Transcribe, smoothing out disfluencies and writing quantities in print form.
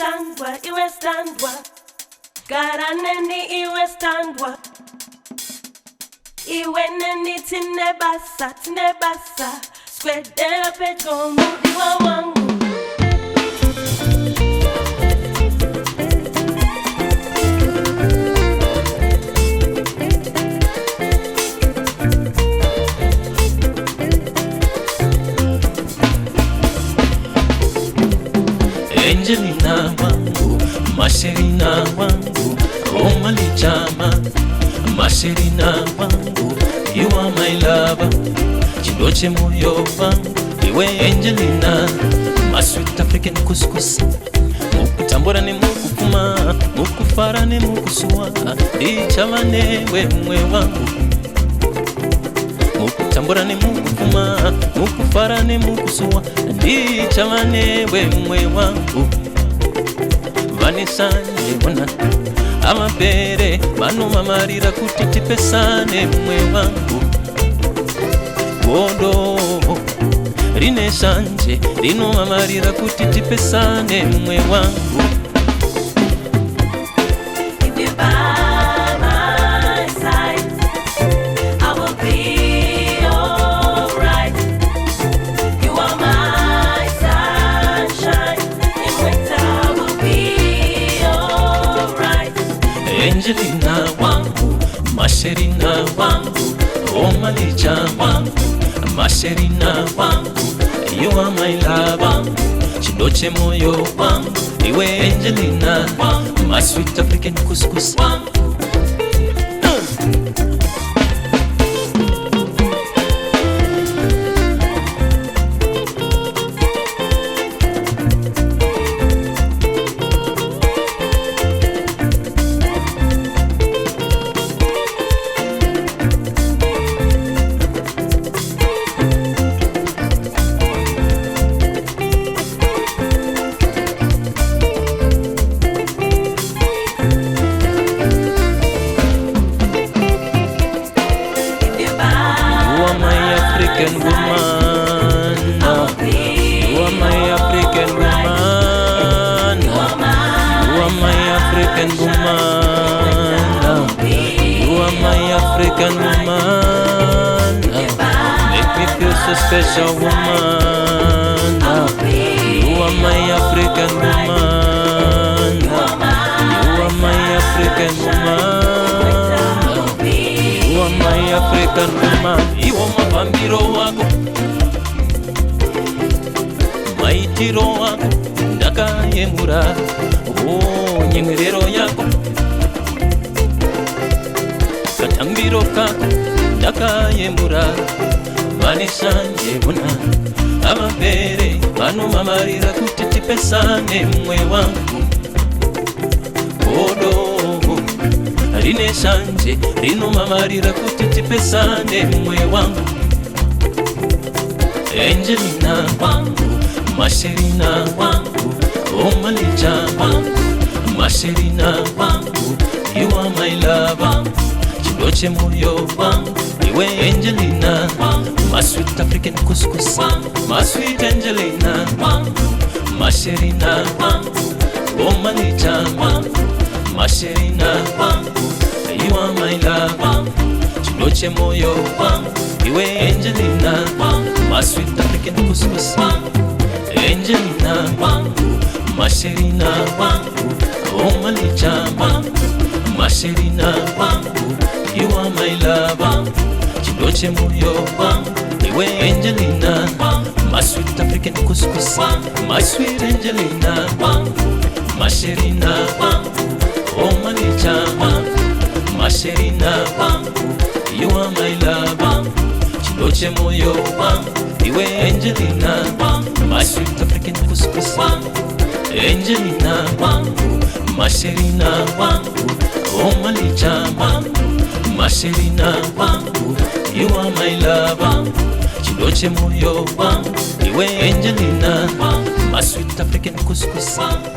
iwe standwa Garaneni iwe standwa Iwe neni tinebasa Skwedela pecho mudiwa wangu Angelina wangu, Masherina wangu, Omali chama, Masherina wangu, you are my lover, Chidoche moyo wangu, iwe Angelina, my sweet African couscous, mukutambura ni mukupuma, mukufara ni mukusua, ichavane we wangu, mukutambura ni mukupuma, mukufara ni mukusua, ichavane we wangu. Vanisanye bona amapere bano mamarira kuti pesane mwe wangu gondo rine sanje rino mamarira kuti pesane mwe wangu. If you by my side I will be alright. You are my sunshine in winter I will be alright. Angelina wangu, Masherina wangu, Omalicha wangu, Masherina wangu, you are my lover, Chidoche moyo wangu, iwe Angelina wangu, my sweet African couscous wangu. African woman, you are my African woman, you are my African woman, you are my African woman, make me feel so special woman, you are my African woman, you are my African woman, you are my African woman. Iwo mapambiro wako, maitiro wako, ndakayemura, nyemwerero yako, katambiro kako, ndakayemura, vanisanje bona, amapere, bano mamarira kuti pesane mwe wangu, odo. Rine sanje, rino mamarira kuti pesane mwe wangu. Angelina wangu, Masherina wangu, Omalicha wangu, Masherina wangu, you are my lover, Chidoche moyo wangu, iwe Angelina wangu, my sweet African couscous wangu, my sweet Angelina wangu, Masherina wangu, Omalicha wangu, Masherina wangu, you are my lover, Chidoche moyo wangu, iwe Angelina wangu, my sweet African couscous wangu, Angelina wangu, Masherina wangu, Omalicha wangu, Masherina wangu, you are my lover, Chidoche moyo wangu, iwe Angelina wangu, my sweet African couscous wangu, my sweet Angelina wangu, Masherina wangu, Omalicha wangu, Masherina wangu, you are my lover, Chidoche moyo wangu, iwe Angelina wangu, my sweet African couscous wangu, Angelina wangu, Masherina wangu, Omalicha wangu, Masherina wangu, you are my lover, Chidoche moyo wangu, iwe Angelina wangu, my sweet African couscous wangu.